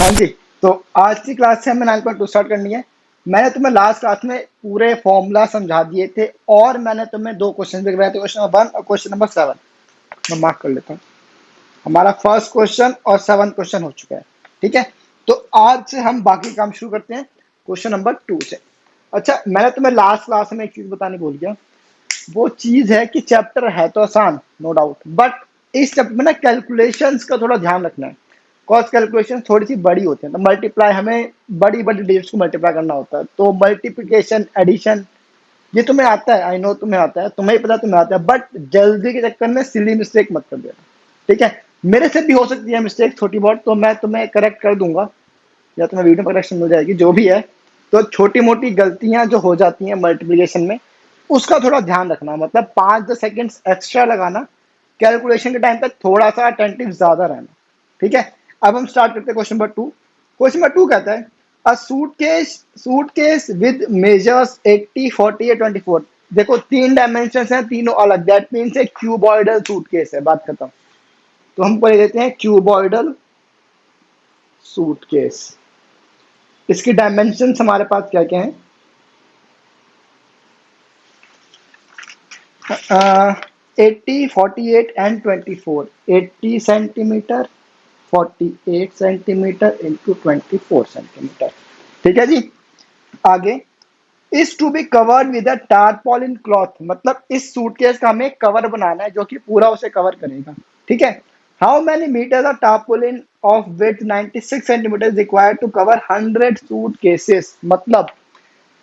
हाँ जी, तो आज की क्लास से हमें 9.2 स्टार्ट करनी है। मैंने तुम्हें लास्ट क्लास में पूरे फॉर्मूला समझा दिए थे और मैंने तुम्हें दो क्वेश्चन भी करवाए थे, क्वेश्चन नंबर 1 और क्वेश्चन नंबर 7। मैं मार्क कर लेता हूँ। हमारा फर्स्ट क्वेश्चन और 7 क्वेश्चन हो चुका है। ठीक है, तो आज से हम बाकी काम शुरू करते हैं क्वेश्चन नंबर 2 से। अच्छा, मैंने तुम्हें लास्ट क्लास में एक चीज बताने भूल गया। वो चीज है कि चैप्टर है तो आसान, नो डाउट, बट इस चैप्टर में ना कैलकुलेशंस का थोड़ा ध्यान रखना है। कॉस्ट कैलकुलेशन थोड़ी सी बड़ी होती है, तो मल्टीप्लाई हमें बड़ी बड़ी डिजिट्स को मल्टीप्लाई करना होता है। तो मल्टीप्लिकेशन, एडिशन, ये तुम्हें आता है, आई नो तुम्हें आता है, तुम्हें ही पता तुम्हें आता है, बट जल्दी के चक्कर में सिली मिस्टेक मत कर देना। ठीक है, मेरे से भी हो सकती है मिस्टेक छोटी बहुत, तो मैं तुम्हें करेक्ट कर दूंगा या तुम्हें वीडियो में करेक्शन मिल जाएगी, जो भी है। तो छोटी मोटी गलतियां जो हो जाती हैं मल्टीप्लिकेशन में, उसका थोड़ा ध्यान रखना, मतलब 5-10 सेकेंड्स एक्स्ट्रा लगाना, कैलकुलेशन के टाइम पे थोड़ा सा अटेंटिव ज्यादा रहना। ठीक है, अब हम स्टार्ट करते हैं क्वेश्चन नंबर 2। क्वेश्चन नंबर 2 कहता है अ सूटकेस विद मेजर्स 80, 40 या 24। देखो, 3 डायमेंशन हैं, तीनों अलग, दैट मीन्स एक क्यूबॉइडल सूटकेस है। बात करता हूं, तो हम पढ़ लेते हैं क्यूबॉइडल सूटकेस। इसकी डायमेंशन हमारे पास क्या क्या है? 80, 48 and 24। 80 centimetre, 48 centimetre into 24 centimetre. ठीक है जी। आगे, is to be covered with a tarpaulin cloth, मतलब इस सूटकेस का हमें कवर बनाना है जो कि पूरा उसे कवर करेगा। ठीक है, how many metres of tarpaulin of width 96 centimetre required to cover 100 suitcases. मतलब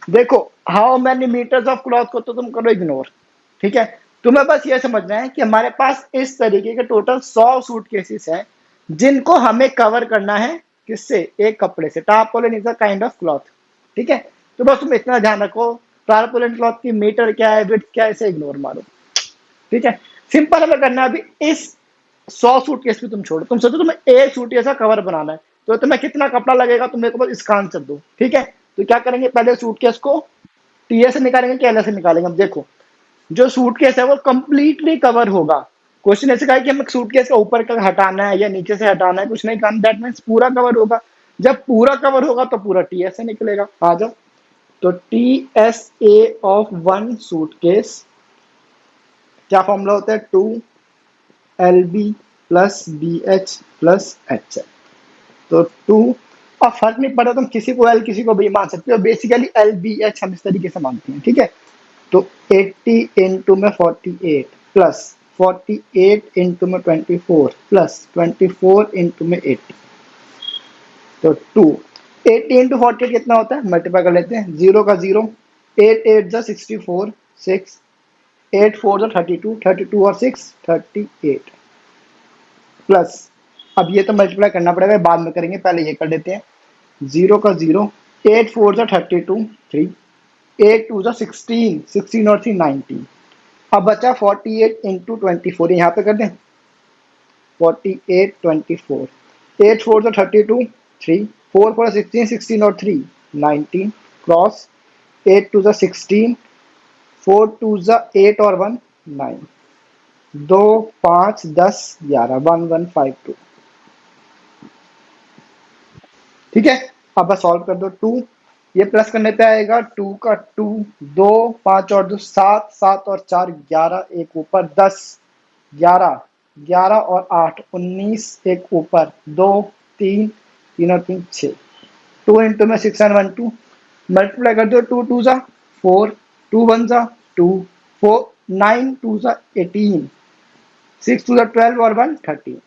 देखो, how many metres of cloth को तो तुम करो इग्नोर। ठीक है, तुम्हें बस ये समझना है कि हमारे पास इस तरीके के टोटल 100 सूटकेसेस हैं जिनको हमें कवर करना है। किससे? एक कपड़े से। Tarpaulin is a kind of cloth. ठीक है, तो बस तुम इतना ध्यान रखो, टारपॉलिन क्लॉथ की मीटर क्या है, विड्थ क्या है, इसे इग्नोर मारो। ठीक है, सिंपल हमें करना है अभी इस 100 सूटकेस भी तुम छोड़ो। तुम सोचो तुम्हें एक सूटकेस का कवर बनाना है, तो तुम्हें कितना कपड़ा लगेगा, तुम मेरे को बस इसका आंसर दो। ठीक है, तो क्या करेंगे, पहले सूटकेस को टीए से निकालेंगे कि एल से निकालेंगे। अब देखो, जो सूटकेस है वो कंप्लीटली कवर होगा। क्वेश्चन ऐसे कहा कि हमें सूटकेस का ऊपर का हटाना है या नीचे से हटाना है, कुछ नहीं काम, दैट मीन्स पूरा कवर होगा। जब पूरा कवर होगा तो पूरा टीएस से निकलेगा। आ जाओ, तो T S A of one suitcase, क्या फॉर्मूला होता है? 2 LB plus BH plus HL। तो 2, अब फर्क नहीं पड़ा, तुम किसी को एल किसी को बी मान सकते हो, बेसिकली LBH हम इस तरीके से मानते हैं। ठीक है, तो 80 इंटू में 48 प्लस 48 इंटू में 24 प्लस 24 इंटू में 80, तो 2। 80 इंटू 48 कितना होता है? मल्टीप्लाई कर लेते हैं, 0 का 0, 8 8 जा 64, 6 8 4 जा 32, 32 और 6 38 प्लस, अब ये तो मल्टीप्लाई करना पड़ेगा, बाद में करेंगे, पहले ये कर लेते हैं। 0 का 0, 8 4 जा 32, 3 8 2 जा 16, 16 और 3 19। अब बचा 48 इंटू 24, यहाँ पे कर दें, 48 24, 8 4 जा 32, 3 4 4 16, 16 और 3 19 क्रॉस, 8 2 जा 16, 4 2 जा 8 और 1 9, 2 5 10 11, 1 1 5 2। ठीक है, अब बस सॉल्व कर दो। 2, ये प्लस करने पे आएगा 2 का 2, 2 5 और 2 7, 7 और 4 11, एक ऊपर 10, 11 11 और 8 19, एक ऊपर 2 3 3 और 3 6, 2 इंटू में 6 एंड 1 2, मल्टीप्लाई कर दो। 2 2 जा 4, 2 1 जा 2, 4 9 2 जा 18, 6 2 जा 12 और 1 13।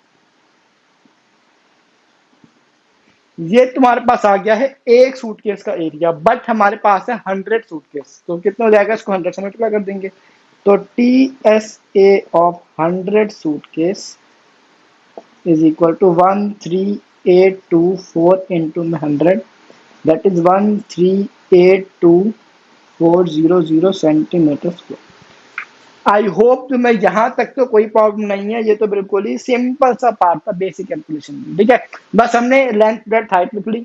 ये तुम्हारे पास आ गया है एक सूटकेस का एरिया, बट हमारे पास है 100 सूटकेस, तो कितना हो जाएगा? इसको 100 से मल्टीप्लाई कर देंगे, तो TSA of 100 suitcase is equal to 13824 into में 100, that is 1382400 centimetre square. I hope तुम्हें यहाँ तक तो कोई प्रॉब्लम नहीं है। ये तो बिल्कुल ही सिंपल सा पार्ट था, बेसिक कैलकुलेशन। ठीक है, बस हमने लेंथ ब्रेड्थ हाइट लिख ली,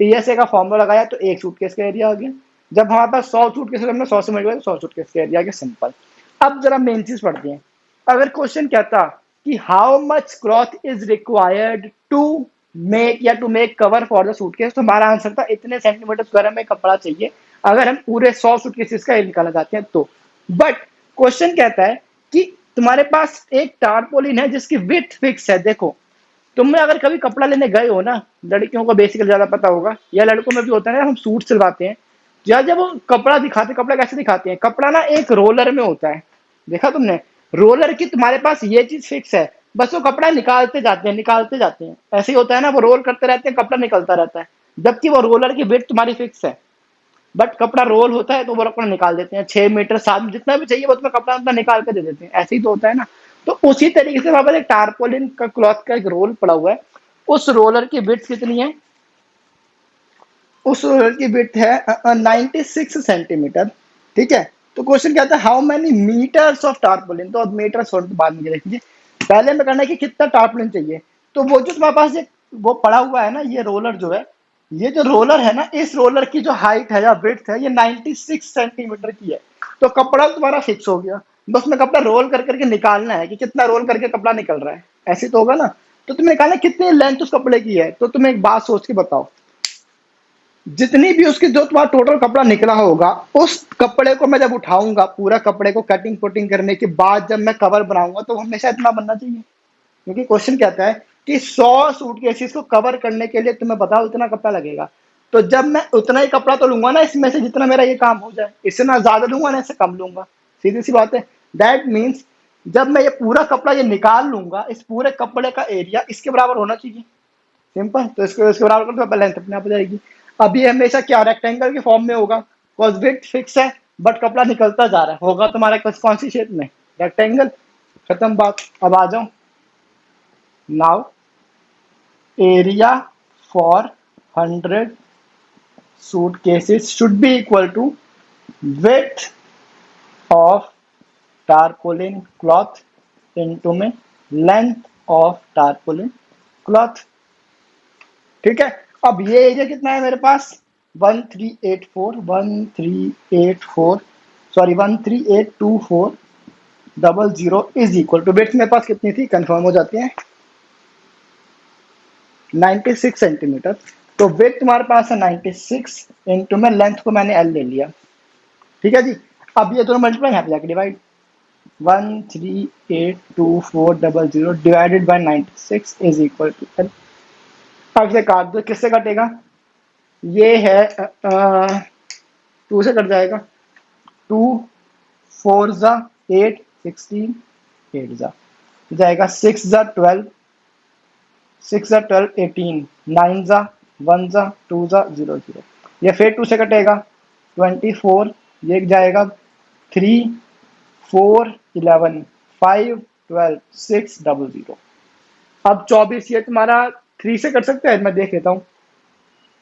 टीएसए का फॉर्मूला लगाया, तो एक सूटकेस का एरिया आ गया। जब हमारे पास 100 सूटकेस, हमने 100 से मल्टीप्लाई, 100 सूटकेस का एरिया आ गया, सिंपल। अब जरा मेन चीज पढ़ते हैं। अगर क्वेश्चन कहता कि how much cloth is required to make या to make cover for the suitcase, तो हमारा आंसर था इतने सेंटीमीटर स्क्वायर हमें कपड़ा चाहिए अगर हम पूरे 100 सूटकेसेस का निकालना चाहते हैं तो। बट क्वेश्चन कहता है कि तुम्हारे पास एक टारपोलिन है जिसकी विड्थ फिक्स है। देखो तुमने अगर कभी कपड़ा लेने गए हो ना, लड़कियों को बेसिकली ज्यादा पता होगा या लड़कों में भी होता है ना, हम सूट सिलवाते हैं, या जब वो कपड़ा दिखाते, कपड़ा कैसे दिखाते हैं, कपड़ा ना एक रोलर में होता है, देखा तुमने, रोलर की तुम्हारे पास ये चीज फिक्स है, बस वो कपड़ा निकालते जाते हैं निकालते जाते हैं, ऐसे ही होता है ना, वो रोल करते रहते हैं, कपड़ा निकलता रहता है, जबकि वो रोलर की विड्थ तुम्हारी फिक्स है। बट कपड़ा रोल होता है तो वो कपड़ा निकाल देते हैं, 6 मीटर 7 जितना भी चाहिए वो तुम्हें कपड़ा अपना निकाल के दे देते हैं, ऐसे ही तो होता है ना। तो उसी तरीके से वहां पर एक टारपोलिन का क्लॉथ का एक रोल पड़ा हुआ है, उस रोलर की विड्थ कितनी है, उस रोलर की विड्थ है 96 सेंटीमीटर। ठीक है, तो क्वेश्चन क्या था, how many metres of tarpaulin, तो अब मीटर्स और बाद में देख लीजिए, पहले में करना है कि कितना टारपोलिन चाहिए। तो वो जो तुम्हारे पास वो पड़ा हुआ है ना, ये रोलर जो है, ये जो रोलर है ना, इस रोलर की जो हाइट है या विड्थ है ये 96 सेंटीमीटर की है। तो कपड़ा तुम्हारा फिक्स हो गया, बस में कपड़ा रोल कर करके निकालना है कि कितना रोल करके कपड़ा निकल रहा है, ऐसे तो होगा ना। तो तुम्हें निकालना है कितनी लेंथ उस कपड़े की है, तो तुम्हें एक बात सोच के बताओ, जितनी भी उसकी जो तुम्हारा टोटल कपड़ा निकला होगा, उस कपड़े को मैं जब उठाऊंगा, पूरा कपड़े को कटिंग पुटिंग करने के बाद जब मैं कवर बनाऊंगा तो हमेशा इतना बनना चाहिए, क्योंकि क्वेश्चन कहता है कि 100 सूटकेसेस को कवर करने के लिए तुम्हें बताओ इतना कपड़ा लगेगा। तो जब मैं उतना ही कपड़ा तो लूंगा ना इसमें से जितना मेरा ये काम हो जाए, इससे ना ज्यादा लूंगा ना इससे कम लूंगा, सीधी सी बात है। दैट मीन्स जब मैं ये पूरा कपड़ा ये निकाल लूंगा, इस पूरे कपड़े का एरिया इसके बराबर होना चाहिए, सिंपल। तो इसको इसके बराबर कर दो, लेंथ अपने आप हो जाएगी। अब ये हमेशा क्या रेक्टेंगल के फॉर्म में होगा, बिकॉज विड्थ फिक्स है बट कपड़ा निकलता जा रहा है, होगा तुम्हारा कौन सी शेप में, रेक्टेंगल, खत्म बात। अब आ जाओ, now area for 100 suitcases should be equal to width of tarpaulin cloth into में length of tarpaulin cloth। ठीक है, अब ये एरिया कितना है मेरे पास, 1384 sorry 138240 is equal to, wait मेरे पास कितनी थी कंफर्म हो जाती है, 96 सेंटीमीटर। तो वेट तुम्हारे पास है 96 इंटू में लेंथ को मैंने एल ले लिया। ठीक है जी, अब ये दोनों मल्टीप्लाई यहाँ पे जाके divide, 138240 divided by 96 is equal to L. अब से काट दो, किससे कटेगा, ये है 2 से कट जाएगा, 2 4 जा 8 16 8 जा जाएगा, 6 जा 12 6 जा 12 18 9 जा 1 जा 2 जा 0 0, ये फिर 2 से कटेगा, 24 ये जाएगा, 3 4 11 5 12 6 00। अब 24 ये तुम्हारा 3 से कट सकता है, मैं देख लेता हूँ,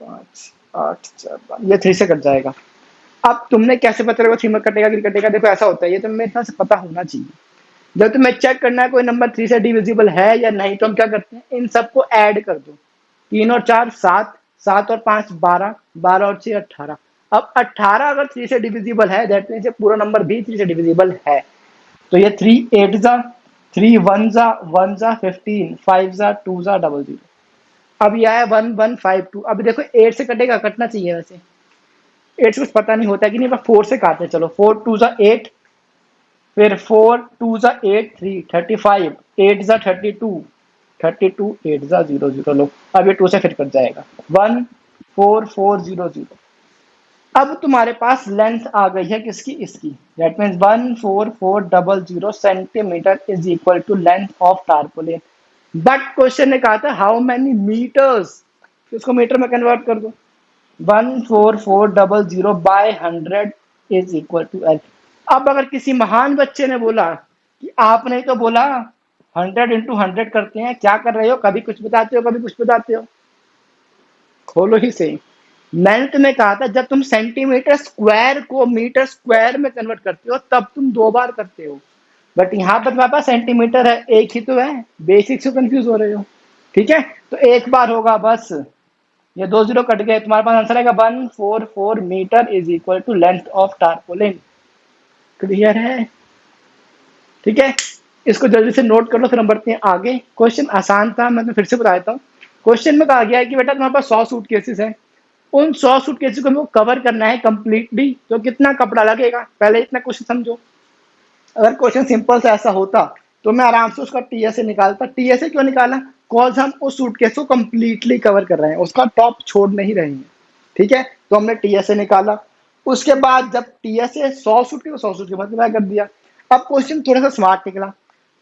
5 8 4 ये 3 से कट जाएगा। अब तुमने कैसे पता लगा 3 में कटेगा कि कटेगा, देखो ऐसा होता है, ये तुम्हें इतना से पता होना चाहिए, जब तुम्हें चेक करना है कोई नंबर 3 से डिविजिबल है या नहीं, तो हम क्या करते हैं, इन सबको ऐड कर दो, 3 और 4 7, 7 और 5 12, 12 और 6 18। अब 18 अगर 3 से डिविजिबल है, दैट मीन्स पूरा नंबर भी 3 से डिविजिबल है। तो ये 3 8 जा 3 1 जा 1 जा 15 5 जा 2 जा 00। अब यह है 1 1 5 2। अब देखो 8 से कटेगा, कटना चाहिए वैसे, 8 से कुछ पता नहीं होता कि नहीं, पर 4 से काटते, चलो 4 2 जा 8, फिर 4 2 जा 8 3 35, 8 जा 32 32 8 जा 0 0 लो, अब ये 2 से फिर कट जाएगा, 1 4 4 0 0। अब तुम्हारे पास लेंथ आ गई है किसकी, इसकी, that means 14400 centimetre is equal to length of tarpaulin. But question ने कहा था हाउ मेनी मीटर्स, इसको मीटर में कन्वर्ट कर दो, 14400 by 100 is equal to L. अब अगर किसी महान बच्चे ने बोला कि आपने तो बोला 100 इंटू 100 करते हैं, क्या कर रहे हो, कभी कुछ बताते हो कभी कुछ बताते हो, खोलो ही सही। मैंने तुम्हें कहा था जब तुम सेंटीमीटर स्क्वायर को मीटर स्क्वायर में कन्वर्ट करते हो तब तुम 2 बार करते हो, बट यहाँ पर तुम्हारे पास सेंटीमीटर है, एक ही तो है, बेसिक से कंफ्यूज हो रहे हो। ठीक है, तो एक बार होगा बस, ये 2 0 कट गए, तुम्हारे पास आंसर आएगा 144 metre is equal to length of tarpaulin. Clear है, ठीक है, इसको जल्दी से नोट कर लो, फिर हम बढ़ते हैं आगे। क्वेश्चन आसान था, मैं फिर से बता देता हूँ, क्वेश्चन में कहा गया है कि बेटा तुम्हारे पास 100 सूटकेसेस हैं, उन 100 सूटकेसेस को हमको कवर करना है कंप्लीटली, तो कितना कपड़ा लगेगा, पहले इतना क्वेश्चन समझो। अगर क्वेश्चन सिंपल से ऐसा होता तो मैं आराम से उसका टीएसए निकालता। टीएसए क्यों निकाला? कॉज हम उस सूटकेस को कंप्लीटली कवर कर रहे हैं, उसका टॉप छोड़ नहीं रहे हैं, ठीक है। तो हमने टीएसए निकाला। उसके बाद जब टीएसए 100 सूटकेस को 100 सूटकेस मल्टीप्लाई कर दिया। अब क्वेश्चन थोड़ा सा स्मार्ट निकला।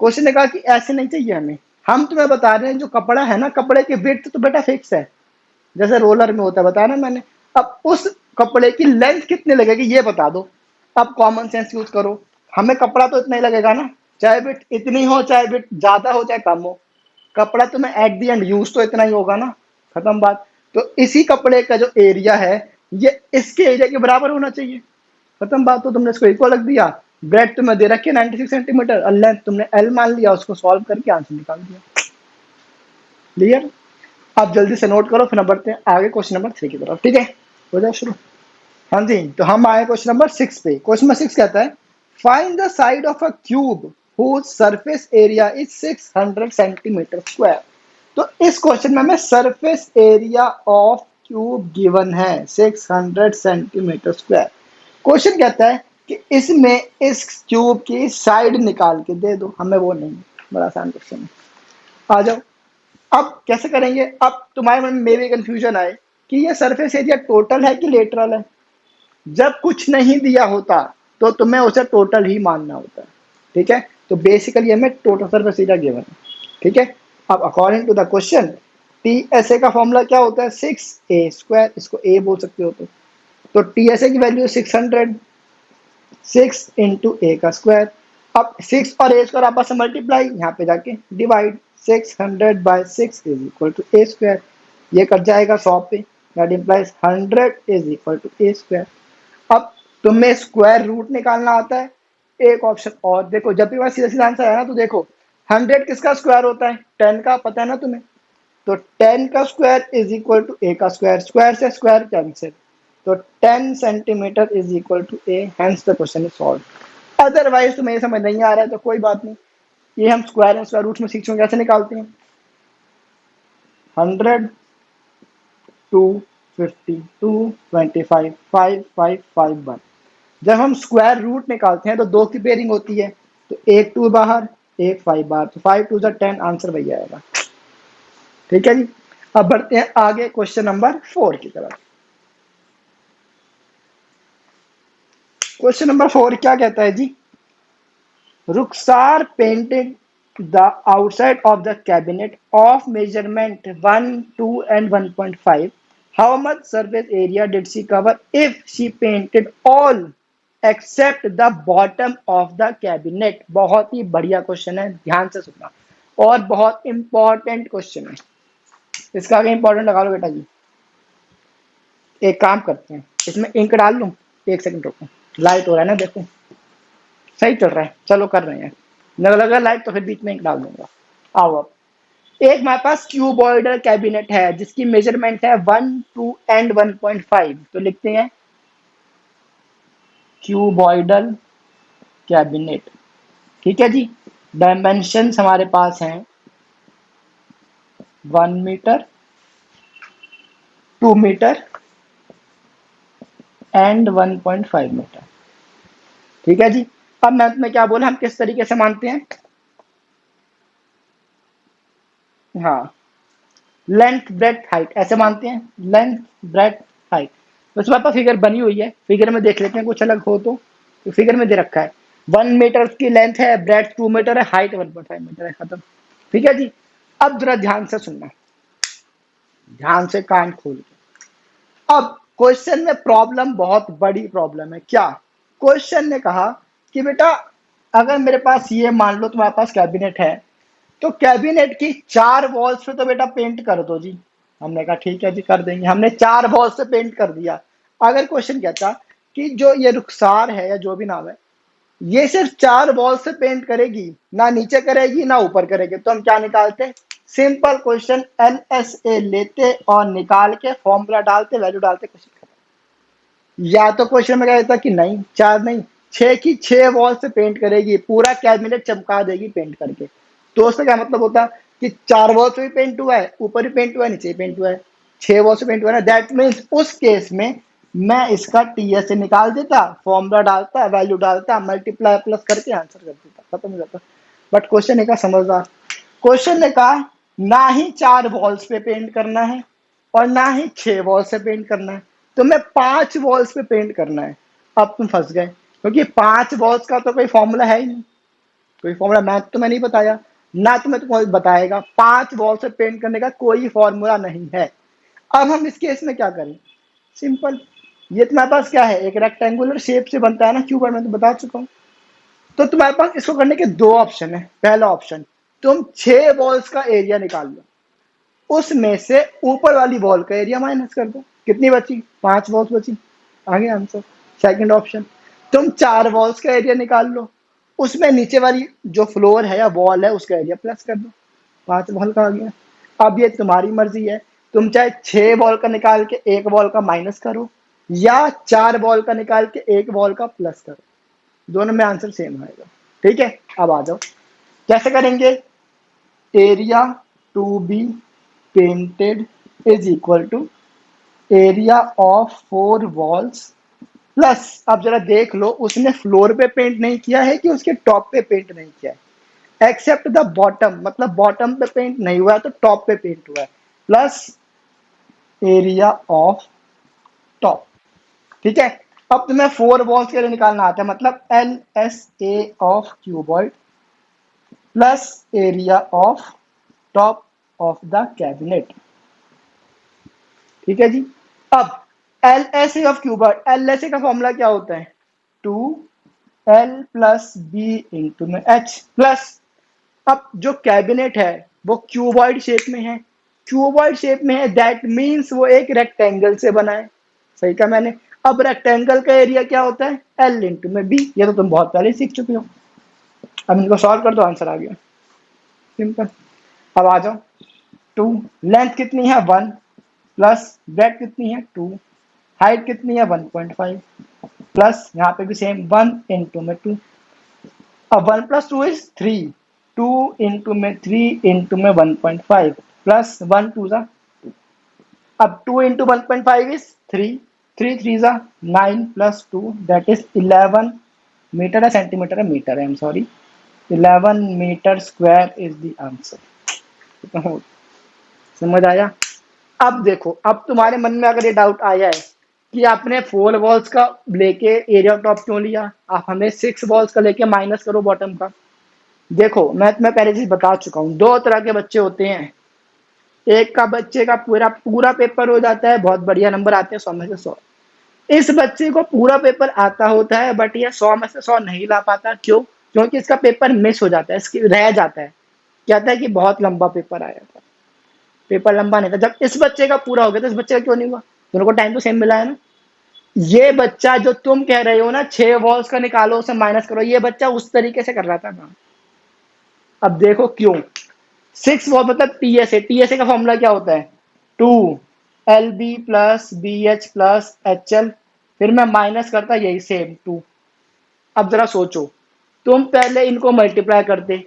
क्वेश्चन ने कहा कि ऐसे नहीं चाहिए हमें, हम तुम्हें बता रहे हैं जो कपड़ा है ना, कपड़े की विड्थ तो बेटा फिक्स है, जैसे रोलर में होता है, बताया ना मैंने। अब उस कपड़े की लेंथ कितनी लगेगी ये बता दो। अब कॉमन सेंस यूज करो, हमें कपड़ा तो इतना ही लगेगा ना, चाहे बिट इतनी हो चाहे बिट ज्यादा हो चाहे कम हो, कपड़ा तो मैं एट दी एंड यूज तो इतना ही होगा ना, खत्म बात। तो इसी कपड़े का जो एरिया है ये इसके एरिया के बराबर होना चाहिए, खत्म बात। तो तुमने इसको इक्वल रख दिया, ब्रेड तुम्हें दे रखी है 96 सेंटीमीटर और लेंथ तुमने एल मान लिया, उसको सॉल्व करके आंसर निकाल दिया। क्लियर? आप जल्दी से नोट करो, फिर हम बढ़ते हैं आगे क्वेश्चन नंबर 3 की तरफ, ठीक है। हो जाए शुरू। हाँ जी, तो हम आए क्वेश्चन नंबर 6 पे। क्वेश्चन नंबर 6 कहता है find the side of a cube whose surface area is 600 centimetre square. तो इस क्वेश्चन में हमें surface area of cube given है 600 सेंटीमीटर स्क्वायर। क्वेश्चन कहता है कि इसमें इस क्यूब की साइड निकाल के दे दो, हमें वो नहीं, बड़ा आसान क्वेश्चन है। आ जाओ। अब कैसे करेंगे? अब तुम्हारे मन में भी कंफ्यूजन आए कि ये सरफेस एरिया टोटल है कि लेटरल है। जब कुछ नहीं दिया होता तो तुम्हें उसे टोटल ही मानना होता है, ठीक है। तो बेसिकली हमें टोटल सरफेस एरिया गिवन है, ठीक है। अब according to the question T S A का फॉर्मूला क्या होता है? 6a², इसको ए बोल सकते हो। तो टी एस ए की वैल्यू 600, 6 इंटू ए का स्क्वायर। अब 6 और ए स्क्वायर आपस में मल्टीप्लाई, यहाँ पे जाके divide, 600/6 is equal to A square. ये कट जाएगा 100 पे, that implies 100 is equal to A square. अब तुम्हें स्क्वायर रूट निकालना आता है। एक ऑप्शन और देखो, जब भी सीधा सीधा आंसर है ना, तो देखो 100 किसका स्क्वायर होता है? 10 का, पता है ना तुम्हें। तो 10 का square is equal to A का स्क्वायर, स्क्वायर से स्क्वायर कैंसिल, तो 10 centimetre is equal to A, hence the question is solve. Otherwise तुम्हें ये समझ नहीं आ रहा है तो कोई बात नहीं, ये हम स्क्वायर एंड स्क्वायर रूट में सीख चुके कैसे निकालते हैं। 100, 250, 225, 5, 5, 5, 1। जब हम स्क्वायर रूट निकालते हैं तो दो की पेयरिंग होती है, तो एक 2 बाहर एक 5 बाहर, तो 5 2 10, आंसर वही आएगा, ठीक है जी। अब बढ़ते हैं आगे क्वेश्चन नंबर 4 की तरफ। क्वेश्चन नंबर 4 क्या कहता है जी? Rukhsar painted the outside of the cabinet of measurement 1, 2 and 1.5. How much surface area did she cover if she painted all except the bottom of the cabinet? बहुत ही बढ़िया क्वेश्चन है, ध्यान से सुनना, और बहुत इंपॉर्टेंट क्वेश्चन है। इसका आगे इंपॉर्टेंट लगा लो बेटा जी। एक काम करते हैं, इसमें इंक डाल लूं, एक सेकंड रुको, लाइट हो रहा है ना, देखो सही चल रहा है, चलो कर रहे हैं। न लगा लाइट तो फिर बीच में इंक डाल दूंगा। आओ अब, एक हमारे पास क्यूबॉइडल कैबिनेट है जिसकी मेजरमेंट है 1, 2 and 1.5। तो लिखते हैं क्यूबॉइडल कैबिनेट, ठीक है जी। डायमेंशन हमारे पास हैं 1 मीटर, 2 मीटर एंड 1.5 मीटर, ठीक है जी। अब मैथ में क्या बोला, हम किस तरीके से मानते हैं? हाँ, लेंथ ब्रेथ हाइट ऐसे मानते हैं, लेंथ ब्रेथ हाइट। तो इसमें आपका फिगर बनी हुई है, फिगर में देख लेते हैं कुछ अलग हो तो फिगर में दे रखा है 1 मीटर की लेंथ है, ब्रेथ 2 मीटर है, हाइट 1.5 मीटर है, खत्म, ठीक है जी। अब जरा ध्यान से सुनना, ध्यान से कान खोल के। अब क्वेश्चन में प्रॉब्लम बहुत बड़ी प्रॉब्लम है। क्या? क्वेश्चन ने कहा कि बेटा अगर मेरे पास ये मान लो तुम्हारे पास कैबिनेट है, तो कैबिनेट की 4 वॉल्स पे तो बेटा पेंट कर दो जी। हमने कहा ठीक है जी कर देंगे, हमने 4 वॉल्स पे पेंट कर दिया। अगर क्वेश्चन कहता कि जो ये रुखसार है या जो भी नाम है, ये सिर्फ 4 वॉल से पेंट करेगी, ना नीचे करेगी ना ऊपर करेगी, तो हम क्या निकालते? सिंपल क्वेश्चन, एनएसए लेते और निकाल के फॉर्मूला डालते, वैल्यू डालते, क्वेश्चन खत्म। या तो क्वेश्चन में क्या कहता कि नहीं 4 नहीं, 6 की 6 वॉल से पेंट करेगी, पूरा कैबिनेट चमका देगी पेंट करके। तो उसका क्या मतलब होता? कि 4 वॉल से भी पेंट हुआ है, ऊपर भी पेंट हुआ है, नीचे भी पेंट हुआ है, 6 वॉल से पेंट हुआ है ना, दैट मीन्स उस केस में मैं इसका टीएस से निकाल देता, फॉर्मूला डालता, वैल्यू डालता, मल्टीप्लाई प्लस करके आंसर कर देता, खत्म हो जाता। बट क्वेश्चन ने कहा समझदार, क्वेश्चन ने कहा ना ही 4 वॉल्स पे पेंट करना है और ना ही 6 वॉल्स से पेंट करना है, तो मैं 5 वॉल्स पे पेंट करना है। अब तुम फंस गए, क्योंकि 5 वॉल्स का तो कोई फॉर्मूला है ही नहीं, कोई फॉर्मूला मैथ तो मैं नहीं बताया, ना तो मैं तुमको बताएगा, 5 वॉल से पेंट करने का कोई फॉर्मूला नहीं है। अब हम इस केस में क्या करें, सिंपल, ये तुम्हारे पास क्या है, एक रेक्टेंगुलर शेप से बनता है ना क्यूब, मैं तो बता चुका हूँ। तो तुम्हारे पास इसको करने के दो ऑप्शन है। पहला ऑप्शन, तुम 6 वॉल्स का एरिया निकाल लो, उसमें से ऊपर वाली वॉल का एरिया माइनस कर दो, कितनी बची, 5 वॉल्स बची, आगे आंसर। सेकंड ऑप्शन, तुम 4 वॉल्स का एरिया निकाल लो, उसमें नीचे वाली जो फ्लोर है या वॉल है उसका एरिया प्लस कर दो, 5 वॉल का आ गया। अब ये तुम्हारी मर्जी है, तुम चाहे 6 वॉल का निकाल के एक वॉल का माइनस करो, या 4 वॉल का निकाल के एक वॉल का प्लस करो, दोनों में आंसर सेम आएगा। ठीक है, अब आ जाओ कैसे करेंगे। Area to be painted is equal to area of 4 walls plus, अब जरा देख लो उसने फ्लोर पे पेंट नहीं किया है कि उसके टॉप पे पेंट नहीं किया है, एक्सेप्ट द बॉटम, मतलब बॉटम पे पेंट नहीं हुआ है तो टॉप पे पेंट हुआ है, प्लस एरिया ऑफ टॉप। ठीक है, अब तुम्हें 4 वॉल्स के लिए निकालना आता है, मतलब L S A of cuboid plus area of top of the cabinet. ठीक है जी, अब L S A of cuboid, L S A का फॉर्मूला क्या होता है, 2 एल प्लस बी इंटू में एच प्लस, अब जो कैबिनेट है वो क्यूबॉइड शेप में है, क्यूबॉइड शेप में है दैट मीन्स वो एक रेक्टेंगल से बना है, सही कहा मैंने। अब रेक्टेंगल का एरिया क्या होता है, एल इंटू में बी, ये तो तुम बहुत पहले सीख चुके हो। अब इनको सॉल्व कर दो, आंसर आ गया, सिंपल। अब आ जाओ, 2, लेंथ कितनी है 1, प्लस ब्रेड कितनी है 2, हाइट कितनी है 1.5, प्लस यहाँ पे भी सेम 1 इंटू में 2, अब 1 प्लस 2 इज 3, 2 इंटू में 3 इंटू में 1.5 प्लस 1 2 ज़ा, अब 2 इंटू 1.5 इज 3, 3 3 ज़ा 9 प्लस 2 दैट इज 11 मीटर है, सेंटीमीटर है, मीटर है, I am sorry, 11 metre square is the answer. समझ आया। अब देखो, अब तुम्हारे मन में अगर ये डाउट आया है कि आपने 4 वॉल्स का लेके एरिया टॉप क्यों लिया, आप हमें 6 वॉल्स का लेके माइनस करो बॉटम का। देखो मैं तुम्हें पहले चीज बता चुका हूँ, दो तरह के बच्चे होते हैं, एक का बच्चे का पूरा पूरा पेपर हो जाता है, बहुत बढ़िया नंबर आते हैं 100 में से 100। इस बच्चे को पूरा पेपर आता होता है बट ये 100 में से 100 नहीं ला पाता, क्यों, क्योंकि इसका पेपर मिस हो जाता है, इसकी रह जाता है, कहता है कि बहुत लंबा पेपर आया था, पेपर लंबा नहीं था। जब इस बच्चे का पूरा हो गया तो इस बच्चे का क्यों नहीं हुआ, दोनों को टाइम तो सेम मिला है ना। ये बच्चा जो तुम कह रहे हो ना 6 वॉल्स का निकालो उसे माइनस करो, ये बच्चा उस तरीके से कर रहा था ना। अब देखो क्यों, 6 वॉल मतलब टीएसए, टीएसए का फॉर्मूला क्या होता है, 2 LB plus BH plus HL, फिर मैं माइनस करता यही सेम 2। अब जरा सोचो, तुम पहले इनको मल्टीप्लाई करते,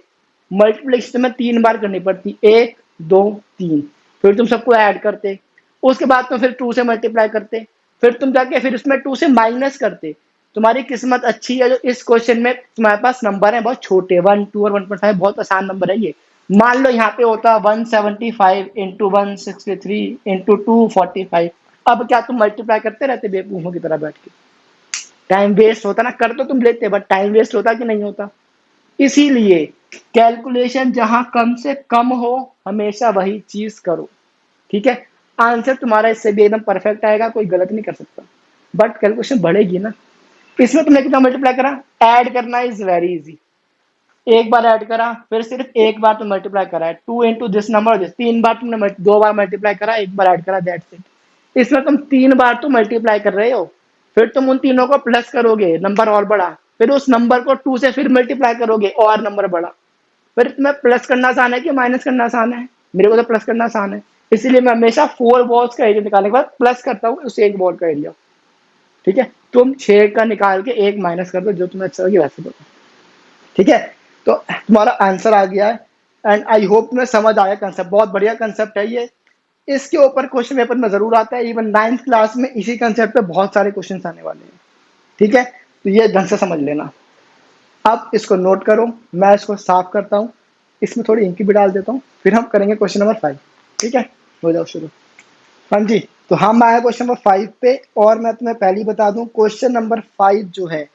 मल्टीप्लिकेशन में 3 बार करनी पड़ती, 1 2 3, फिर तुम सबको ऐड करते, उसके बाद तुम फिर 2 से मल्टीप्लाई करते, फिर तुम जाके फिर उसमें 2 से माइनस करते। तुम्हारी किस्मत अच्छी है जो इस क्वेश्चन में तुम्हारे पास नंबर है बहुत छोटे, 1 2 और 1.5, बहुत आसान नंबर है ये। मान लो यहाँ पे होता 175 इंटू 163 इंटू 245, अब क्या तुम मल्टीप्लाई करते रहते बेवकूफों की तरह बैठ के, टाइम वेस्ट होता ना, कर तो तुम लेते बट टाइम वेस्ट होता कि नहीं होता। इसीलिए कैलकुलेशन जहां कम से कम हो हमेशा वही चीज करो, ठीक है। आंसर तुम्हारा इससे भी एकदम परफेक्ट आएगा, कोई गलत नहीं कर सकता, बट कैलकुलेशन बढ़ेगी ना। इसमें तुमने कितना मल्टीप्लाई करा, ऐड करना इज वेरी इजी, एक बार ऐड करा फिर सिर्फ एक बार तुम मल्टीप्लाई करा है, 2 इंटू दिस नंबर दिस, 3 बार तुमने 2 बार मल्टीप्लाई करा, एक बार ऐड करा, दैट्स इट। इसमें तुम 3 बार तो मल्टीप्लाई कर रहे हो, फिर तुम उन तीनों को प्लस करोगे, नंबर और बड़ा, फिर उस नंबर को 2 से फिर मल्टीप्लाई करोगे और नंबर बड़ा। फिर तुम्हें प्लस करना आसान है कि माइनस करना आसान है, मेरे को तो प्लस करना आसान है, इसलिए मैं हमेशा 4 बॉल्स का एरिया निकालने के बाद प्लस करता हूँ उस एक बॉल का एरिया। ठीक है, तुम 6 का निकाल के एक माइनस कर दो, जो तुम्हें अच्छा लगे वैसे दो। ठीक है, तो तुम्हारा आंसर आ गया है एंड आई होप तुम्हें समझ आया कंसेप्ट, बहुत बढ़िया कंसेप्ट है ये। इसके ऊपर क्वेश्चन पेपर में जरूर आता है, इवन 9th क्लास में इसी कंसेप्ट पे बहुत सारे क्वेश्चन आने वाले हैं। ठीक है, तो ये ढंग से समझ लेना। अब इसको नोट करो, मैं इसको साफ करता हूँ, इसमें थोड़ी इंकी भी डाल देता हूँ, फिर हम करेंगे क्वेश्चन नंबर 5। ठीक है, हो जाओ शुरू। हाँ जी, तो हम आए क्वेश्चन नंबर 5 पे, और मैं तुम्हें पहले ही बता दूं क्वेश्चन नंबर 5 जो है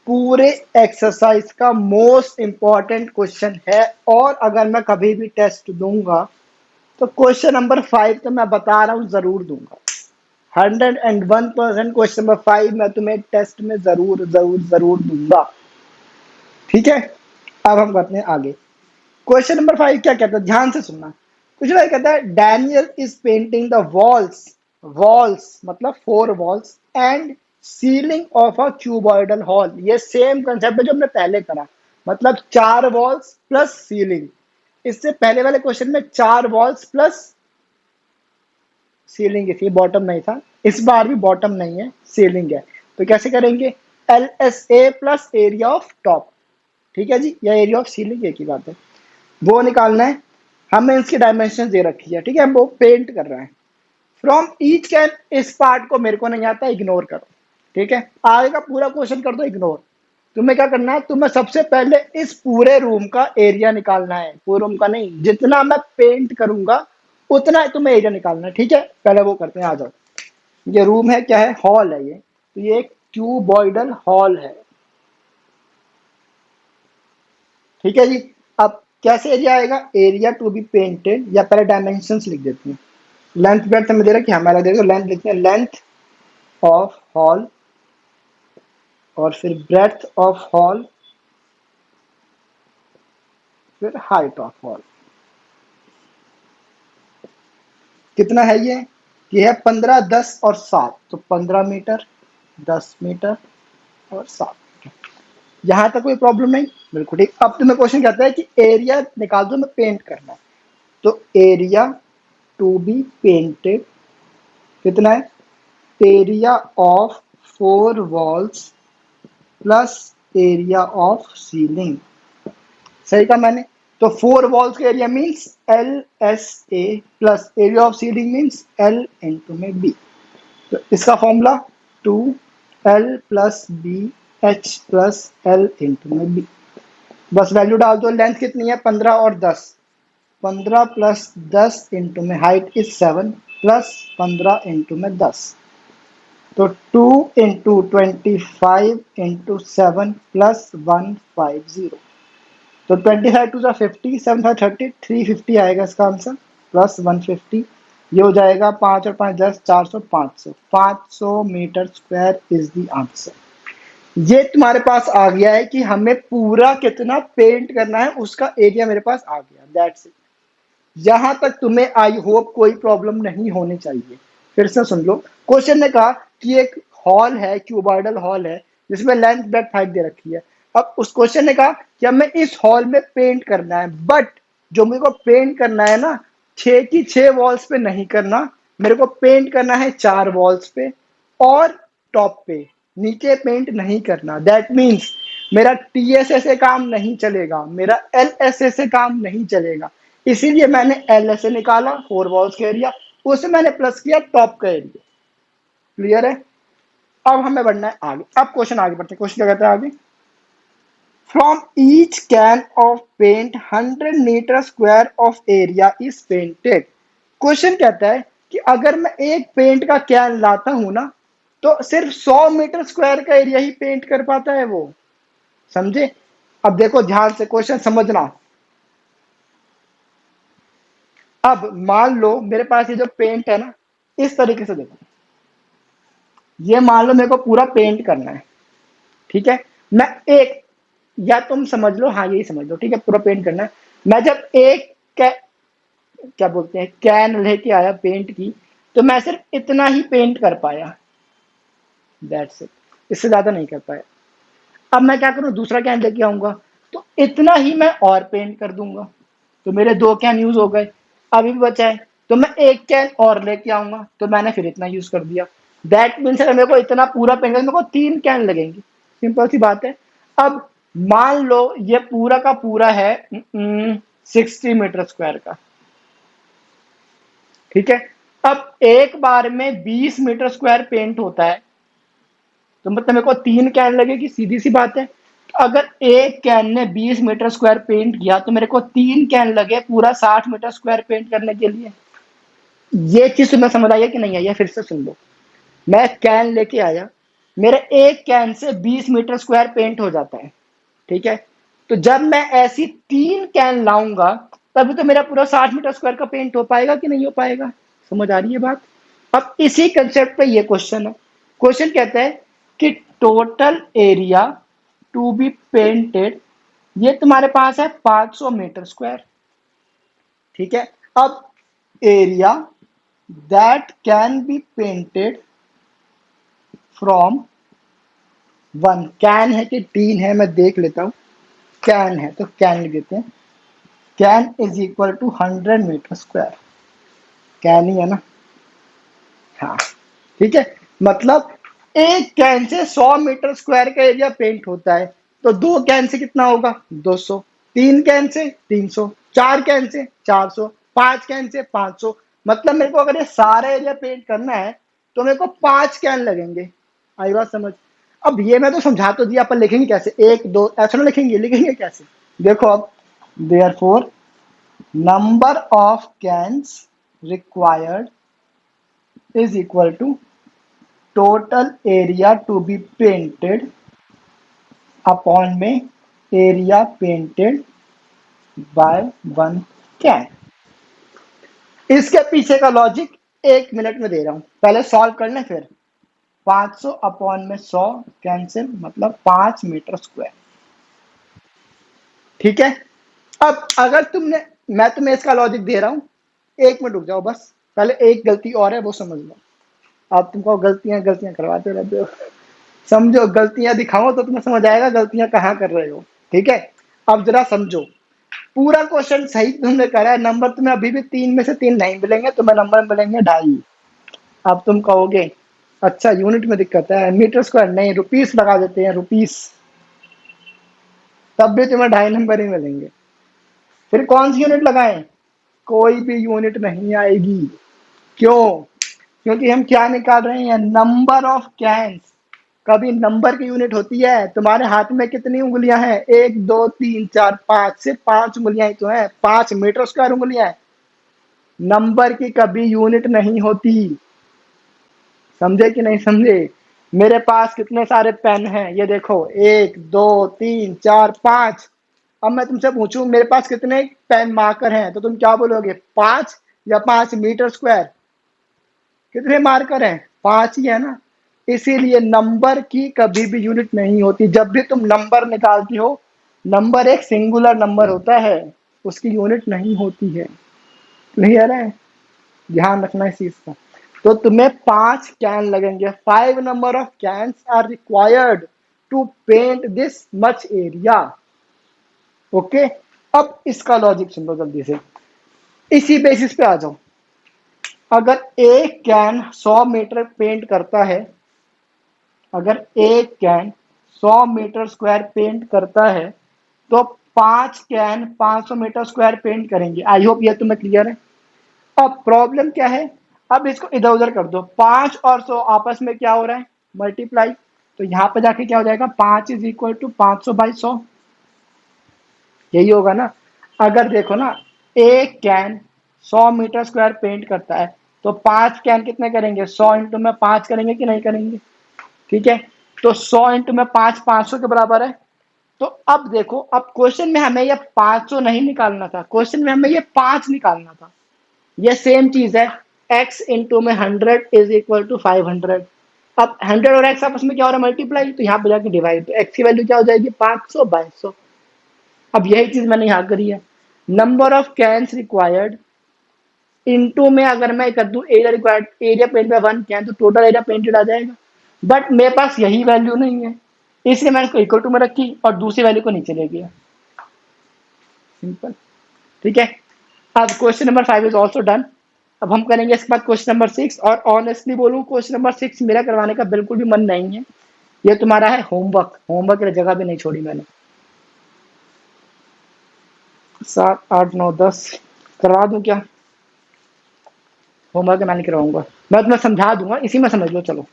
पूरे एक्सरसाइज का मोस्ट इंपॉर्टेंट क्वेश्चन है। और अगर मैं कभी भी टेस्ट दूंगा तो क्वेश्चन नंबर 5 तो मैं बता रहा हूं जरूर दूंगा। 101% क्वेश्चन नंबर 5 मैं तुम्हें टेस्ट में जरूर जरूर जरूर दूंगा। ठीक है, अब हम करते हैं आगे। क्वेश्चन नंबर 5 क्या कहता है, ध्यान से सुनना। कुछ भाई कहता है Daniel is painting the walls, walls मतलब 4 walls and ceiling of a cuboidal hall. ये सेम कंसेप्ट है जो हमने पहले करा, मतलब 4 वॉल्स प्लस सीलिंग। इससे पहले वाले क्वेश्चन में 4 वॉल्स प्लस सीलिंग थी, बॉटम नहीं था। इस बार भी बॉटम नहीं है, सीलिंग है। तो कैसे करेंगे, L S A plus area of top. ठीक है जी, या एरिया ऑफ सीलिंग एक ही बात है, वो निकालना है। हमें इसकी डायमेंशन दे रखी है। ठीक है, हम वो पेंट कर रहे हैं। फ्रॉम ईच कैन, इस पार्ट को मेरे को नहीं आता, इग्नोर करो। ठीक है, आगे का पूरा क्वेश्चन कर दो इग्नोर। तुम्हें क्या करना है, तुम्हें सबसे पहले इस पूरे रूम का एरिया निकालना है। पूरे रूम का नहीं, जितना मैं पेंट करूंगा उतना तुम्हें एरिया निकालना है। ठीक है, पहले वो करते हैं, आ जाओ। ये रूम है, क्या है, हॉल है ये। तो ये एक क्यूबॉइडल हॉल है। ठीक है जी, अब कैसे एरिया आएगा, एरिया टू बी पेंटेड, या पहले डायमेंशंस लिख देते हैं। लेंथ ब्रेड्थ हमें दे रहा है कि हमारा देखो लेंथ लिखते हैं, लेंथ ऑफ हॉल, और फिर ब्रेड्थ ऑफ हॉल, फिर हाइट ऑफ हॉल। कितना है ये है 15, 10 और 7, तो 15 मीटर, 10 मीटर और 7 मीटर। यहां तक कोई प्रॉब्लम नहीं, बिल्कुल ठीक। अब तुम्हें क्वेश्चन कहता है कि एरिया निकाल दो, मैं पेंट करना है। तो एरिया टू बी पेंटेड कितना है, area of 4 walls plus area of ceiling. सही कहा मैंने। तो 4 वॉल्स का area means L S A plus area of ceiling means L into में बी। तो इसका formula 2 L plus B H plus L into में बी। बस वैल्यू डाल दो। लेंथ कितनी है, 15 और 10, 15 प्लस 10 इंटू में हाइट इज 7 प्लस 15 इंटू में 10, तो 2 इंटू 25 इंटू 7 प्लस 150। तो 25 टू 50, 7 5 30, 350 आएगा इसका आंसर, प्लस 150। ये हो जाएगा 5 और 5 10, 400, 500, 500 metre square is the answer. ये तुम्हारे पास आ गया है कि हमें पूरा कितना पेंट करना है, उसका एरिया मेरे पास आ गया, दैट्स इट। यहां तक तुम्हें आई होप कोई प्रॉब्लम नहीं होनी चाहिए। फिर से सुन लो, क्वेश्चन ने कहा कि एक हॉल है, क्यूबॉइडल हॉल है, जिसमें लेंथ ब्रेड्थ हाइट दे रखी है। अब उस क्वेश्चन ने कहा कि हमें इस हॉल में पेंट करना है, बट जो मेरे को पेंट करना है ना, 6 की 6 वॉल्स पे नहीं करना, मेरे को पेंट करना है 4 वॉल्स पे और टॉप पे, नीचे पेंट नहीं करना। दैट मीन्स मेरा टीएसए से काम नहीं चलेगा, मेरा एलएसए से काम नहीं चलेगा। इसीलिए मैंने एलएसए निकाला 4 वॉल्स का एरिया, उससे मैंने प्लस किया टॉप का एरिया। क्लियर है। अब हमें बढ़ना है आगे। अब क्वेश्चन आगे बढ़ते हैं। क्वेश्चन क्या कहता है आगे, from each can of paint 100 metre square of area is painted. Question कहता है कि अगर मैं एक पेंट का कैन लाता हूं ना, तो सिर्फ 100 मीटर स्क्वायर का एरिया ही पेंट कर पाता है वो। समझे। अब देखो ध्यान से क्वेश्चन समझना। अब मान लो मेरे पास ये जो पेंट है ना, इस तरीके से देखो, ये मान लो मेरे को पूरा पेंट करना है। ठीक है, मैं एक, या तुम समझ लो, हाँ यही समझ लो, ठीक है, पूरा पेंट करना है। मैं जब एक क्या बोलते हैं कैन लेके आया पेंट की, तो मैं सिर्फ इतना ही पेंट कर पाया, दैट्स इट, इससे ज्यादा नहीं कर पाया। अब मैं क्या करूं, दूसरा कैन लेके आऊंगा, तो इतना ही मैं और पेंट कर दूंगा, तो मेरे 2 कैन यूज हो गए। अभी भी बचा है, तो मैं एक कैन और लेके आऊंगा, तो मैंने फिर इतना यूज कर दिया। दैट मीन्स अगर मेरे को इतना पूरा पेंट करना, मेरे को 3 कैन लगेंगे। सिंपल सी बात है। अब मान लो ये पूरा का पूरा है 60 मीटर स्क्वायर का। ठीक है, अब एक बार में 20 मीटर स्क्वायर पेंट होता है, तो मतलब मेरे को 3 कैन लगेगी, सीधी सी बात है। तो अगर एक कैन ने 20 मीटर स्क्वायर पेंट किया तो मेरे को 3 कैन लगे पूरा 60 मीटर स्क्वायर पेंट करने के लिए। ये चीज तुम्हें समझ आई है कि नहीं आई है? फिर से सुन लो। मैं कैन लेके आया, मेरे एक can say 20 metre square paint हो जाता है। ठीक है, तो जब मैं ऐसी 3 कैन लाऊंगा तभी तो मेरा पूरा 60 मीटर स्क्वायर का पेंट हो पाएगा कि नहीं हो पाएगा? समझ आ रही है बात? अब इसी कंसेप्ट पे ये क्वेश्चन है। क्वेश्चन कहता है कि total area to be painted, ये तुम्हारे पास है 500 मीटर स्क्वायर। ठीक है, अब area that can be painted from one, can है कि टीन है मैं देख लेता हूं। कैन है तो कैन लिख देते हैं। Can is equal to 100 metre square. Can ही है ना? हाँ, ठीक है। मतलब एक कैन से 100 मीटर स्क्वायर का एरिया पेंट होता है, तो 2 कैन से कितना होगा? 200। 3 can say 300, 4 can say 400, 5 can say 500। मतलब मेरे को अगर ये सारा एरिया पेंट करना है तो मेरे को 5 कैन लगेंगे। आई बात समझ? अब ये मैं तो समझा तो दिया, अपन लिखेंगे कैसे? 1 2 ऐसा ना लिखेंगे, लिखेंगे कैसे? देखो अब, therefore number of cans required is equal to total area to be painted upon में area painted by one can। इसके पीछे का लॉजिक 1 मिनट में दे रहा हूं, पहले सॉल्व कर लें फिर। 500 अपॉन में 100 कैंसिल, मतलब 5 मीटर स्क्वायर। ठीक है, अब अगर तुमने, मैं तुम्हें इसका लॉजिक दे रहा हूं, 1 मिनट रुक जाओ बस, पहले एक गलती और है वो समझ लो। आप तुमको गलतियां गलतियां करवाते रहते हो, समझो। गलतियां दिखाओ तो तुम्हें समझ आएगा गलतियां कहाँ कर रहे हो। ठीक है, अब जरा समझो। पूरा क्वेश्चन सही तुमने करा है, नंबर तुम्हें अभी भी 3 में से 3 नहीं मिलेंगे, तुम्हें नंबर मिलेंगे 2.5। अब तुम कहोगे अच्छा यूनिट में दिक्कत है, मीटर स्क्वायर नहीं, रुपीस लगा देते हैं, रुपीस, तब भी तुम्हें 2.5 नंबर ही मिलेंगे। फिर कौन सी यूनिट लगाएं? कोई भी यूनिट नहीं आएगी। क्यों? क्योंकि हम क्या निकाल रहे हैं? Number of cans. कभी नंबर की यूनिट होती है? तुम्हारे हाथ में कितनी उंगलियां हैं? 1 2 3 4 5, सिर्फ 5 उंगलियां ही तो हैं। 5 मीटर स्क्वायर उंगलियां हैं। नंबर की कभी यूनिट नहीं होती। समझे कि नहीं समझे? मेरे पास कितने सारे पेन हैं ये देखो, 1 2 3 4 5। अब मैं तुमसे पूछूं मेरे पास कितने पेन मार्कर हैं, तो तुम क्या बोलोगे? 5 या 5 मीटर स्क्वायर? कितने मार्कर हैं? 5 ही है ना। इसीलिए नंबर की कभी भी यूनिट नहीं होती। जब भी तुम नंबर निकालती हो, नंबर एक सिंगुलर नंबर होता है, उसकी यूनिट नहीं होती है। क्लियर है? ध्यान रखना इस चीज का। तो तुम्हें 5 कैन लगेंगे। 5 number of cans are required to paint this much area. Okay, अब इसका लॉजिक सुन लो जल्दी से, इसी बेसिस पे आ जाओ। अगर एक कैन 100 मीटर पेंट करता है, अगर एक कैन 100 मीटर स्क्वायर पेंट करता है, तो 5 कैन 500 मीटर स्क्वायर पेंट करेंगे। आई होप ये तुम्हें क्लियर है। अब प्रॉब्लम क्या है? अब इसको इधर उधर कर दो, 5 और 100 आपस में क्या हो रहा है? मल्टीप्लाई। तो यहां पर जाके क्या हो जाएगा? 5 इज इक्वल टू 500/100, यही होगा ना। अगर देखो ना, एक कैन 100 मीटर स्क्वायर पेंट करता है, तो 5 कैन कितने करेंगे? 100 इंटू में 5 करेंगे कि नहीं करेंगे? ठीक है, तो 100 इंटू में 5 500 के बराबर है। तो अब देखो, अब क्वेश्चन में हमें ये 500 नहीं निकालना था, क्वेश्चन में हमें ये 5 निकालना था। ये सेम चीज है, x इंटू में 100 इज इक्वल टू 500। अब 100 और x आपस में क्या हो रहा है? मल्टीप्लाई। तो यहाँ पे जाके डिवाइड, तो x की वैल्यू क्या हो जाएगी? 500/100। अब यही चीज मैंने यहाँ करी है। Number of cans required into में अगर मैं कर दूं area required, area paint by 1 can, तो टोटल एरिया पेंटेड आ जाएगा। बट मेरे पास यही वैल्यू नहीं है, इसलिए मैंने इसको इक्वल टू में रखी और दूसरी वैल्यू को नीचे ले गया। सिंपल। ठीक है, अब question number 5 is also done. अब हम करेंगे इसके बाद क्वेश्चन नंबर 6। और ऑनेस्टली बोलूं, क्वेश्चन नंबर 6 मेरा करवाने का बिल्कुल भी मन नहीं है। ये तुम्हारा है होमवर्क, होमवर्क की जगह भी नहीं छोड़ी मैंने। 7 8 9 10 करवा दूं क्या? होमवर्क मैं नहीं करवाऊंगा, मैं तुम्हें समझा दूंगा, इसी में समझ लो। चलो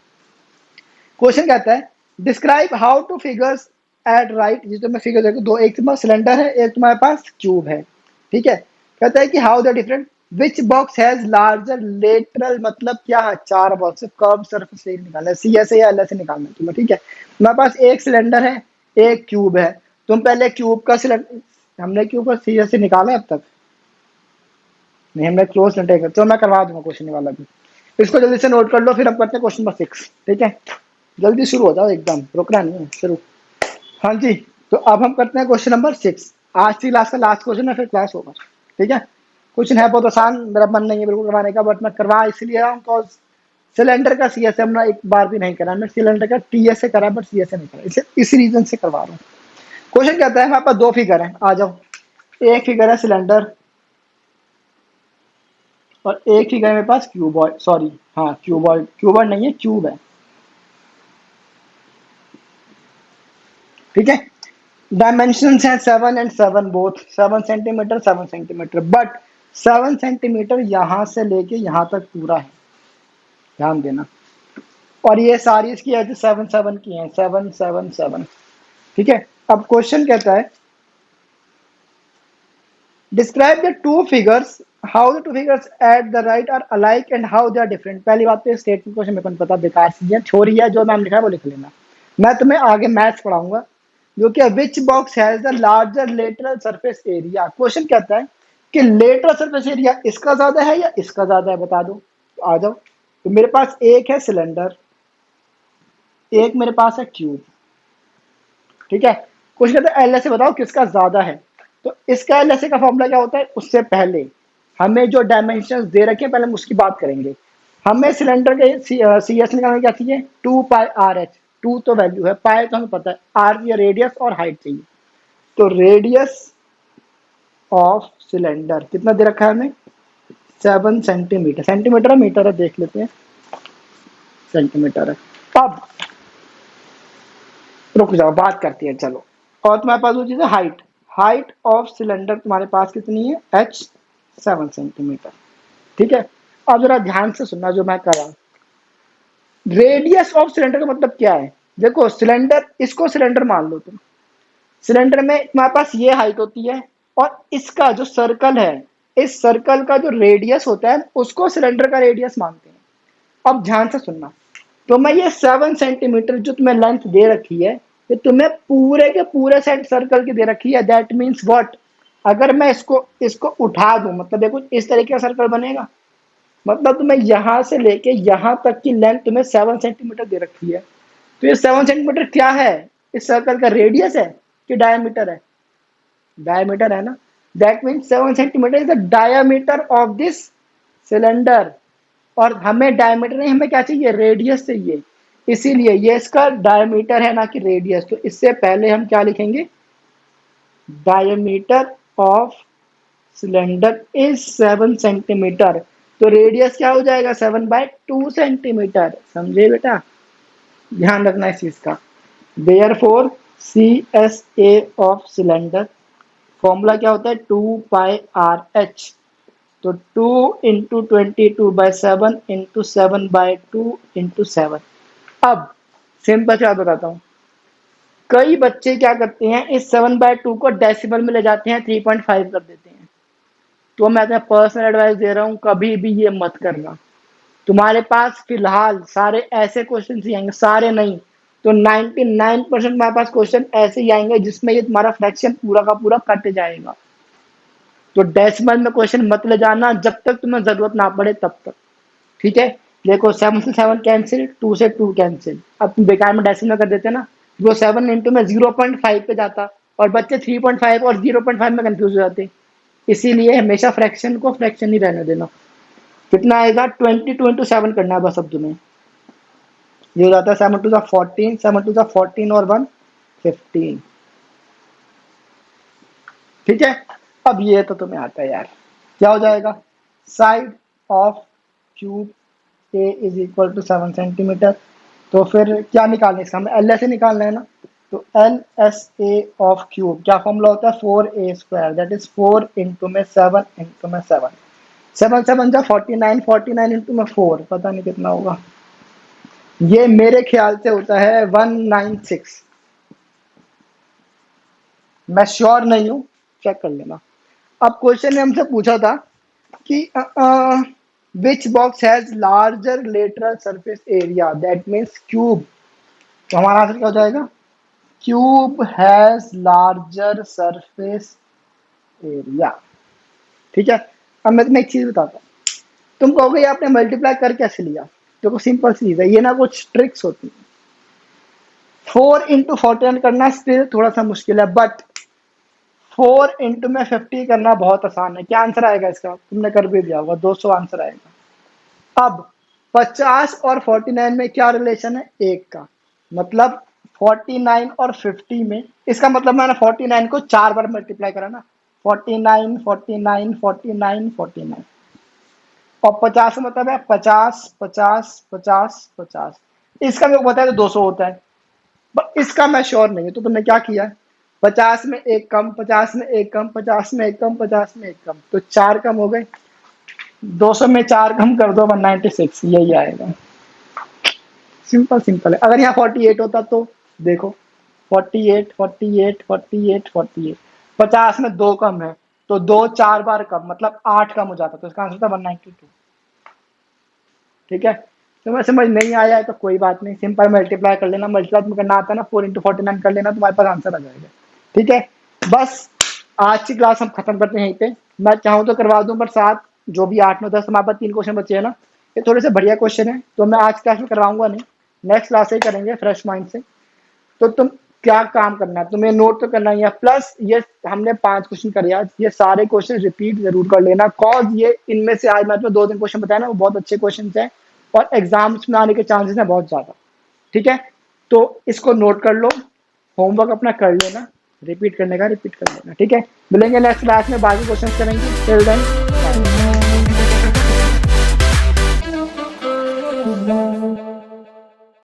क्वेश्चन कहता है describe how two figures at right. जिस मैं फिगर देखो दो, एक तुम्हारा सिलेंडर है, एक तुम्हारे पास क्यूब है, ठीक है। कहता है कि how the different which box has larger lateral, मतलब क्या है, चार बॉक्स कर्व सरफेस निकालना है, सी ऐसे या एल ऐसे निकालना है तुम्हें, ठीक है। तुम्हारे पास एक सिलेंडर है, एक क्यूब है। तुम पहले क्यूब का सिलेंडर, हमने क्यूब का सी ऐसे निकाला है अब तक नहीं, हमने क्लोज नहीं, तो मैं करवा दूंगा क्वेश्चन वाला भी। इसको जल्दी से नोट कर लो, फिर हम करते हैं क्वेश्चन नंबर 6, ठीक है। जल्दी शुरू हो जाओ, एकदम रुकना नहीं है, शुरू। हाँ जी, तो अब हम करते हैं क्वेश्चन नंबर 6। आज की क्लास का लास्ट क्वेश्चन है, फिर क्लास होगा, ठीक है। क्वेश्चन है बहुत आसान, मेरा मन नहीं है बिल्कुल करवाने का, बट मैं करवा इसलिए रहा हूँ बिकॉज सिलेंडर का सी एस हमने एक बार भी नहीं करा, मैं सिलेंडर का टी एस से करा बट सी एस से नहीं करा, इस रीजन से करवा रहा हूँ। क्वेश्चन कहता है हमारे पास दो फिगर है, आ जाओ। एक फिगर है सिलेंडर और एक फिगर है मेरे पास क्यूबॉइड, सॉरी हाँ क्यूबॉइड, क्यूबॉइड नहीं है क्यूब है, ठीक है। डायमेंशंस हैं 7 and 7 both, 7 centimetre 7 centimetre, but 7 centimetre यहाँ से लेके यहाँ तक पूरा है, ध्यान देना। और ये सारी इसकी है जो 7 7 की हैं, 7 7 7, ठीक है। अब क्वेश्चन कहता है describe the two figures, how the two figures at the right are alike and how they are different. पहली बात तो स्टेटमेंट क्वेश्चन मेरे को पता, बेकार चीजें छोड़ी है, जो मैम लिखा है वो लिख लेना। मैं तुम्हें आगे मैथ्स पढ़ाऊंगा, जो कि which box has the larger lateral surface area. Question कहता है कि लेटरल सरफेस एरिया इसका ज्यादा है या इसका ज्यादा है, बता दो। तो आ जाओ, तो मेरे पास एक है सिलेंडर, एक मेरे पास है क्यूब, ठीक है। क्वेश्चन कहता है एल से बताओ किसका ज्यादा है। तो इसका एल का फॉर्मूला क्या होता है, उससे पहले हमें जो डायमेंशन दे रखे हैं पहले हम उसकी बात करेंगे। हमें सिलेंडर के सी एस निकालना क्या चाहिए, 2 π r h। टू तो वैल्यू है, पाई तो हमें पता है, आर ये रेडियस और हाइट चाहिए। तो रेडियस ऑफ सिलेंडर कितना दे रखा है हमें, 7 सेंटीमीटर, सेंटीमीटर है मीटर है देख लेते हैं, सेंटीमीटर है। अब रुक जाओ, बात करती है, चलो। और तुम्हारे पास वो चीज है हाइट, हाइट ऑफ सिलेंडर तुम्हारे पास कितनी है, h 7 सेंटीमीटर, ठीक है। अब जरा ध्यान से सुनना जो मैं कर रहा हूँ। रेडियस ऑफ सिलेंडर का मतलब क्या है, देखो सिलेंडर, इसको सिलेंडर मान लो तुम, सिलेंडर में तुम्हारे पास ये हाइट होती है, और इसका जो सर्कल है, इस सर्कल का जो रेडियस होता है उसको सिलेंडर का रेडियस मानते हैं। अब ध्यान से सुनना, तो मैं ये 7 सेंटीमीटर जो तुम्हें लेंथ दे रखी है, ये तुम्हें पूरे के पूरे सेट सर्कल की दे रखी है। दैट मीन्स व्हाट, अगर मैं इसको इसको उठा दूं, मतलब देखो इस तरीके का सर्कल बनेगा, मतलब तुम्हें यहां से लेके यहां तक की लेंथ तुम्हें 7 सेंटीमीटर दे रखी है। तो ये 7 सेंटीमीटर क्या है, इस सर्कल का रेडियस है कि डायमीटर है, डायमीटर है ना। That means 7 centimetre is the diameter of this cylinder. और हमें डायमीटर नहीं, हमें क्या चाहिए, रेडियस चाहिए। इसीलिए ये इसका डायमीटर है ना कि रेडियस, तो इससे पहले हम क्या लिखेंगे, diameter of cylinder is 7 centimetre. तो रेडियस क्या हो जाएगा, 7/2 सेंटीमीटर, समझे बेटा, ध्यान रखना इस चीज का। Therefore C S A of cylinder, formula क्या होता है, 2 π r h। तो 2 × 22/7 × 7/2 × 7। अब सिंपल से बात बताता हूँ, कई बच्चे क्या करते हैं, इस 7/2 को डेसिमल में ले जाते हैं, 3.5 कर देते हैं। तो मैं तुम्हें पर्सनल एडवाइस दे रहा हूँ, कभी भी ये मत करना। तुम्हारे पास फिलहाल सारे ऐसे क्वेश्चन ही आएंगे, सारे नहीं तो 99% तुम्हारे पास क्वेश्चन ऐसे ही आएंगे जिसमें ये तुम्हारा फ्रैक्शन पूरा का पूरा कट जाएगा। तो डेसिमल में क्वेश्चन मत ले जाना जब तक तुम्हें जरूरत ना पड़े तब तक, ठीक है। देखो 7 से 7 कैंसिल, 2 से 2 कैंसिल, अब तुम बेकार में डेसिमल कर देते ना, वो 7 इंटू में 0.5 पे जाता, और बच्चे 3.5 और 0.5 में कंफ्यूज हो जाते। इसीलिए हमेशा फ्रैक्शन को फ्रैक्शन ही रहने देना। कितना आएगा, 22 × 7 करना है बस अब तुम्हें। ये हो जाता है 7 × 14, 7 × 14 और 1 15, ठीक है। अब ये तो तुम्हें आता है यार, क्या हो जाएगा, side of cube A is equal to 7 centimetre. तो फिर क्या निकालना है इसका, हमें एल से निकालना है ना। तो L S A of cube क्या फॉर्मूला होता है, 4a² दैट इज 4 इंटू में 7 इंटू में 7, 7 जा 49, 49 इंटू में 4 पता नहीं कितना होगा, ये मेरे ख्याल से होता है 196, मैं श्योर नहीं हूँ, चेक कर लेना। अब क्वेश्चन ने हमसे पूछा था कि which box has larger lateral surface area, that means cube, तो हमारा आंसर क्या हो जाएगा, cube has larger surface area. ठीक है, अब मैं तुम्हें एक चीज बताता हूँ, तुम कहोगे ये आपने मल्टीप्लाई कर कैसे लिया, देखो सिंपल चीज है, ये ना कुछ ट्रिक्स होती है। 4 इंटू 49 करना स्टिल थोड़ा सा मुश्किल है, बट 4 इंटू में 50 करना बहुत आसान है। क्या आंसर आएगा इसका, तुमने कर भी दिया होगा, 200 आंसर आएगा। अब 50 और 49 में क्या रिलेशन है, एक का, मतलब 49 और 50 में, इसका मतलब मैंने 49 को 4 बार मल्टीप्लाई करा ना, 49 49 49 49, और 50 मतलब है 50 50 50 50, इसका मेरे को पता है तो 200 होता है, बट इसका मैं श्योर नहीं हूँ, तो तुमने क्या किया, 50 में एक कम, 50 में एक कम, 50 में एक कम, 50 में एक कम, तो 4 कम हो गए, 200 में 4 कम कर दो 196, यही आएगा। सिंपल सिंपल है। अगर यहाँ 48 होता तो देखो, 48 48 48 48, 50 में 2 कम है, तो 2 4 बार कम, मतलब 8 कम हो जाता, तो इसका आंसर था 192। ठीक है, तो मैं समझ नहीं आया है तो कोई बात नहीं, सिंपल मल्टीप्लाई कर लेना, मल्टीप्लाई में करना आता है ना, 4 इंटू 49 कर लेना, तुम्हारे पास आंसर आ जाएगा। ठीक है, बस आज की क्लास हम खत्म करते हैं यहीं पे, मैं चाहूँ तो करवा दूं, पर साथ जो भी 8 9 10 हमारे पास 3 क्वेश्चन बचे हैं ना, ये थोड़े से बढ़िया क्वेश्चन है, तो मैं आज क्लास में करवाऊंगा नहीं, नेक्स्ट क्लास से ही करेंगे फ्रेश माइंड से। तो तुम क्या काम करना है, तुम्हें नोट तो करना ही है, प्लस ये हमने 5 क्वेश्चन करे आज, ये सारे क्वेश्चन रिपीट जरूर कर लेना, कॉज ये इनमें से आज मैं तुम्हें 2 3 क्वेश्चन बताया ना, वो बहुत अच्छे क्वेश्चन हैं और एग्जाम्स में आने के चांसेस हैं बहुत ज्यादा। ठीक है, तो इसको नोट कर लो, होमवर्क अपना कर लेना, रिपीट करने का रिपीट कर लेना। ठीक है, मिलेंगे नेक्स्ट क्लास में, बाकी क्वेश्चन करेंगे, टिल देन